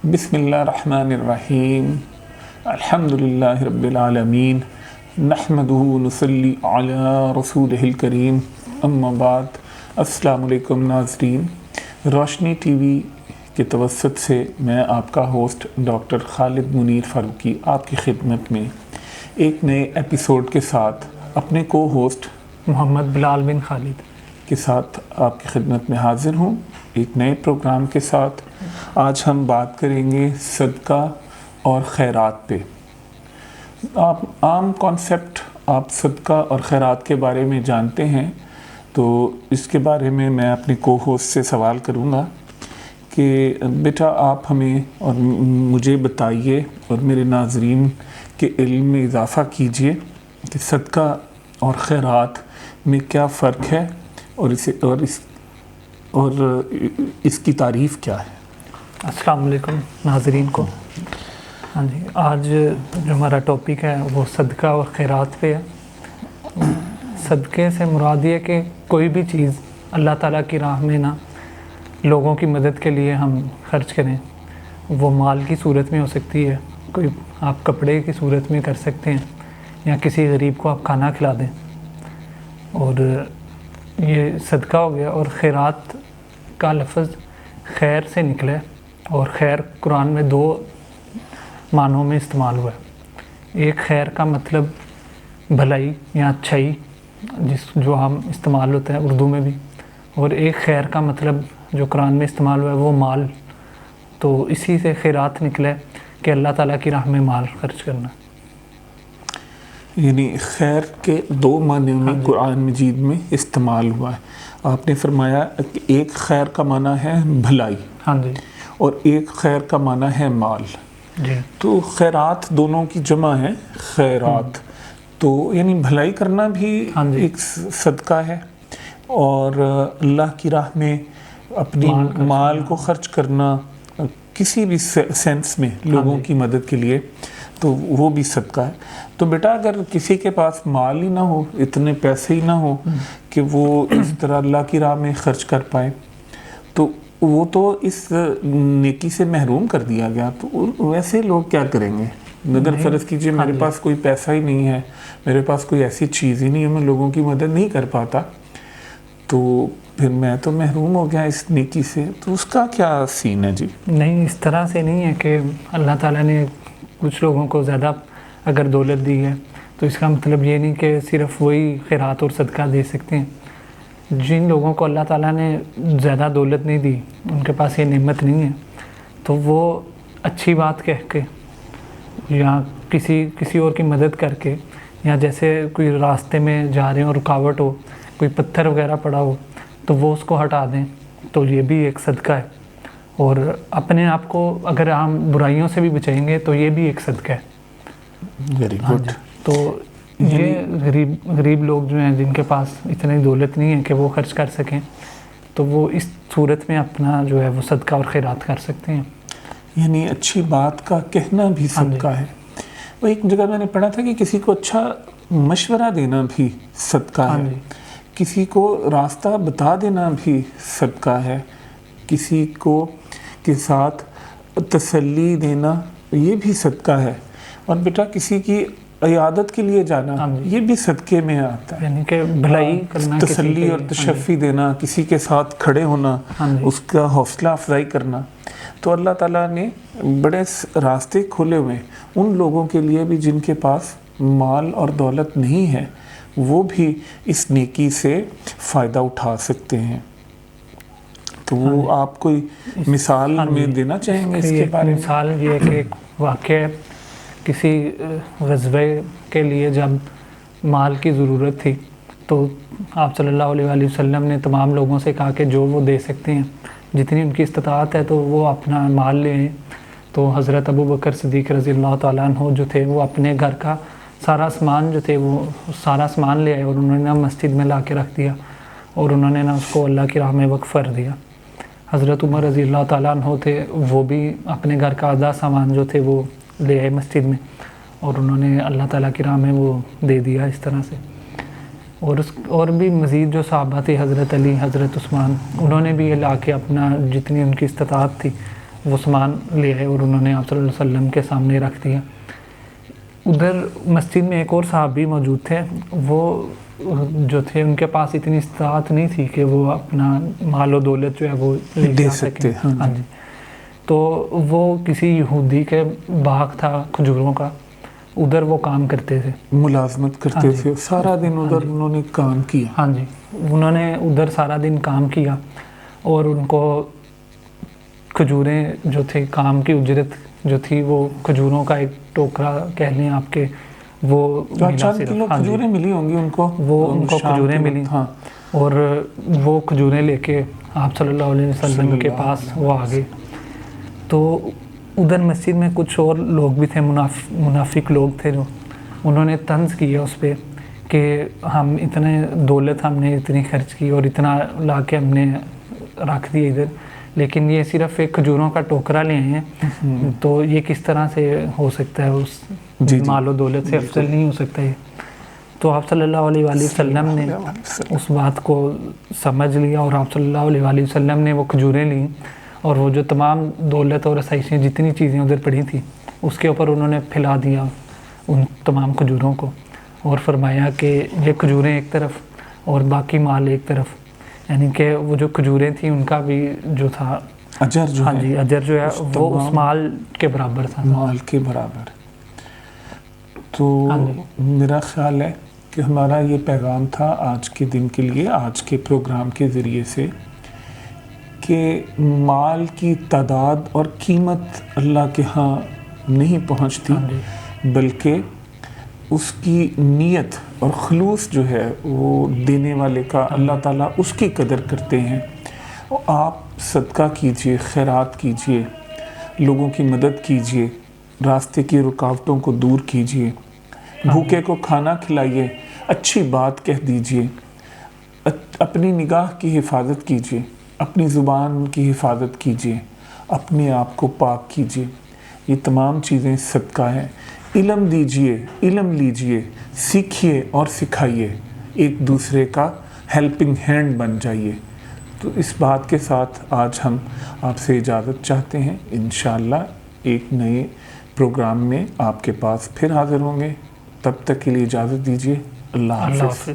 بسم اللہ الرحمن الرحیم الحمدللہ رب العالمین نحمدہ ونصلی علی رسولہ الکریم اما بعد السلام علیکم ناظرین، روشنی ٹی وی کے توسط سے میں آپ کا ہوسٹ ڈاکٹر خالد منیر فاروقی آپ کی خدمت میں ایک نئے ایپیسوڈ کے ساتھ اپنے کو ہوسٹ محمد بلال بن خالد کے ساتھ آپ کی خدمت میں حاضر ہوں ایک نئے پروگرام کے ساتھ۔ آج ہم بات کریں گے صدقہ اور خیرات پہ۔ عام کانسیپٹ آپ صدقہ اور خیرات کے بارے میں جانتے ہیں، تو اس کے بارے میں اپنے کو ہوسٹ سے سوال کروں گا کہ بیٹا آپ ہمیں اور مجھے بتائیے اور میرے ناظرین کے علم میں اضافہ کیجئے کہ صدقہ اور خیرات میں کیا فرق ہے اور اس کی تعریف کیا ہے۔ السلام علیکم ناظرین کو۔ ہاں جی، آج جو ہمارا ٹاپک ہے وہ صدقہ اور خیرات پہ ہے۔ صدقے سے مراد یہ کہ کوئی بھی چیز اللہ تعالیٰ کی راہ میں نا لوگوں کی مدد کے لیے ہم خرچ کریں، وہ مال کی صورت میں ہو سکتی ہے، کوئی آپ کپڑے کی صورت میں کر سکتے ہیں، یا کسی غریب کو آپ کھانا کھلا دیں، اور یہ صدقہ ہو گیا۔ اور خیرات کا لفظ خیر سے نکلا ہے، اور خیر قرآن میں دو معنوں میں استعمال ہوا ہے۔ ایک خیر کا مطلب بھلائی یا اچھائی، جو ہم استعمال ہوتا ہے اردو میں بھی، اور ایک خیر کا مطلب جو قرآن میں استعمال ہوا ہے وہ مال۔ تو اسی سے خیرات نکلا ہے کہ اللہ تعالیٰ کی راہ میں مال خرچ کرنا۔ یعنی خیر کے دو معنی میں قرآن مجید میں استعمال ہوا ہے۔ آپ نے فرمایا کہ ایک خیر کا معنی ہے بھلائی، ہاں جی، اور ایک خیر کا معنی ہے مال۔ جی، تو خیرات دونوں کی جمع ہے خیرات، تو یعنی بھلائی کرنا بھی ایک صدقہ ہے، اور اللہ کی راہ میں اپنی مال کو خرچ کرنا کسی بھی سینس میں لوگوں کی مدد کے لیے، تو وہ بھی صدقہ ہے۔ تو بیٹا اگر کسی کے پاس مال ہی نہ ہو، اتنے پیسے ہی نہ ہو کہ وہ اس طرح اللہ کی راہ میں خرچ کر پائے، تو وہ تو اس نیکی سے محروم کر دیا گیا۔ تو ویسے لوگ کیا کریں گے؟ اگر فرض کیجئے میرے پاس کوئی پیسہ ہی نہیں ہے، میرے پاس کوئی ایسی چیز ہی نہیں ہے، میں لوگوں کی مدد نہیں کر پاتا، تو پھر میں تو محروم ہو گیا اس نیکی سے، تو اس کا کیا سین ہے؟ جی نہیں، اس طرح سے نہیں ہے کہ اللہ تعالیٰ نے کچھ لوگوں کو زیادہ اگر دولت دی ہے تو اس کا مطلب یہ نہیں کہ صرف وہی خیرات اور صدقہ دے سکتے ہیں۔ جن لوگوں کو اللہ تعالیٰ نے زیادہ دولت نہیں دی، ان کے پاس یہ نعمت نہیں ہے، تو وہ اچھی بات کہہ کے یا کسی اور کی مدد کر کے، یا جیسے کوئی راستے میں جا رہے ہیں اور رکاوٹ ہو، کوئی پتھر وغیرہ پڑا ہو تو وہ اس کو ہٹا دیں، تو یہ بھی ایک صدقہ ہے۔ اور اپنے آپ کو اگر ہم برائیوں سے بھی بچائیں گے تو یہ بھی ایک صدقہ ہے۔ Very good. تو یہ غریب لوگ جو ہیں، جن کے پاس اتنی دولت نہیں ہے کہ وہ خرچ کر سکیں، تو وہ اس صورت میں اپنا جو ہے وہ صدقہ اور خیرات کر سکتے ہیں۔ یعنی اچھی بات کا کہنا بھی صدقہ ہے۔ وہ ایک جگہ میں نے پڑھا تھا کہ کسی کو اچھا مشورہ دینا بھی صدقہ ہے، کسی کو راستہ بتا دینا بھی صدقہ ہے، کسی کو کے ساتھ تسلی دینا یہ بھی صدقہ ہے، اور بیٹا کسی کی عیادت کے لیے جانا یہ بھی صدقے میں آتا ہے، یعنی کہ بھلائی کرنا، تسلی اور تشفی دینا، کسی کے ساتھ کھڑے ہونا، اس کا حوصلہ افزائی کرنا۔ تو اللہ تعالیٰ نے بڑے راستے کھولے ہوئے ان لوگوں کے لیے بھی جن کے پاس مال اور دولت نہیں ہے، وہ بھی اس نیکی سے فائدہ اٹھا سکتے ہیں۔ تو وہ آپ کوئی مثال میں دینا چاہیں گے اس کے بارے میں؟ مثال یہ ہے کہ ایک واقعہ کسی غزوے کے لیے جب مال کی ضرورت تھی، تو آپ صلی اللہ علیہ وآلہ وسلم نے تمام لوگوں سے کہا کہ جو وہ دے سکتے ہیں، جتنی ان کی استطاعت ہے، تو وہ اپنا مال لے آئیں۔ تو حضرت ابو بکر صدیق رضی اللہ تعالیٰ عنہ جو تھے، وہ اپنے گھر کا سارا سامان جو تھے وہ سارا سامان لے آئے، اور انہوں نے مسجد میں لا کے رکھ دیا، اور انہوں نے اس کو اللہ کی راہ میں وقف کر دیا۔ حضرت عمر رضی اللہ تعالیٰ عنہ تھے، وہ بھی اپنے گھر کا آدھا سامان جو تھے وہ لے آئے مسجد میں، اور انہوں نے اللہ تعالیٰ کی راہ میں وہ دے دیا اس طرح سے۔ اور بھی مزید جو صحابہ تھے، حضرت علی، حضرت عثمان، انہوں نے بھی یہ لا کے اپنا جتنی ان کی استطاعت تھی وہ سامان لے آئے اور انہوں نے آپ صلی اللہ علیہ وسلم کے سامنے رکھ دیا. ادھر مسجد میں ایک اور صحابی موجود تھے, وہ جو تھے ان کے پاس اتنی استطاعت نہیں تھی کہ وہ اپنا مال و دولت جو ہے وہ دے سکتے. ہاں جی. تو وہ کسی یہودی کے باغ تھا کھجوروں کا, ادھر وہ کام کرتے تھے, ملازمت کرتے تھے, سارا دن ادھر انہوں نے کام کیا. ہاں جی, انہوں نے ادھر سارا دن کام کیا اور ان کو کھجوریں جو تھے, کام کی اجرت جو تھی وہ کھجوروں کا ایک ٹوکرا کہہ لیں آپ کے, وہ 4 کلو کھجوریں ملی ہوں گی ان کو, وہ ان کو کھجوریں ملی. اور وہ کھجوریں لے کے آپ صلی اللہ علیہ وسلم کے پاس وہ آ گئے. تو ادھر مسجد میں کچھ اور لوگ بھی تھے, منافق لوگ تھے, جو انہوں نے طنز کیا اس پہ کہ ہم اتنے دولت ہم نے اتنی خرچ کی اور اتنا لا کے ہم نے رکھ دی ادھر, لیکن یہ صرف ایک کھجوروں کا ٹوکرا لے آئے ہیں, تو یہ کس طرح سے ہو سکتا ہے, اس مال و دولت سے افضل نہیں ہو سکتا یہ. تو آپ صلی اللہ علیہ وآلہ وسلم نے اس بات کو سمجھ لیا اور آپ صلی اللہ علیہ وآلہ وسلم نے وہ کھجوریں لیں اور وہ جو تمام دولت اور آسائشیں جتنی چیزیں ادھر پڑی تھیں اس کے اوپر انہوں نے پھیلا دیا ان تمام کھجوروں کو, اور فرمایا کہ یہ کھجوریں ایک طرف اور باقی مال ایک طرف, یعنی کہ وہ جو کھجوریں تھیں ان کا بھی جو تھا اجر جو ہاں جی اجر جو ہے وہ اس مال کے برابر تھا, مال کے برابر. تو میرا خیال ہے کہ ہمارا یہ پیغام تھا آج کے دن کے لیے, آج کے پروگرام کے ذریعے سے, کہ مال کی تعداد اور قیمت اللہ کے ہاں نہیں پہنچتی, بلکہ اس کی نیت اور خلوص جو ہے وہ دینے والے کا اللہ تعالیٰ اس کی قدر کرتے ہیں. آپ صدقہ کیجئے, خیرات کیجئے, لوگوں کی مدد کیجئے, راستے کی رکاوٹوں کو دور کیجئے, بھوکے کو کھانا کھلائیے, اچھی بات کہہ دیجئے, اپنی نگاہ کی حفاظت کیجئے, اپنی زبان کی حفاظت کیجئے, اپنے آپ کو پاک کیجئے. یہ تمام چیزیں صدقہ ہیں. علم دیجئے, علم لیجئے, سیکھیے اور سکھائیے, ایک دوسرے کا ہیلپنگ ہینڈ بن جائیے. تو اس بات کے ساتھ آج ہم آپ سے اجازت چاہتے ہیں. انشاءاللہ ایک نئے پروگرام میں آپ کے پاس پھر حاضر ہوں گے. تب تک کے لیے اجازت دیجیے. اللہ حافظ.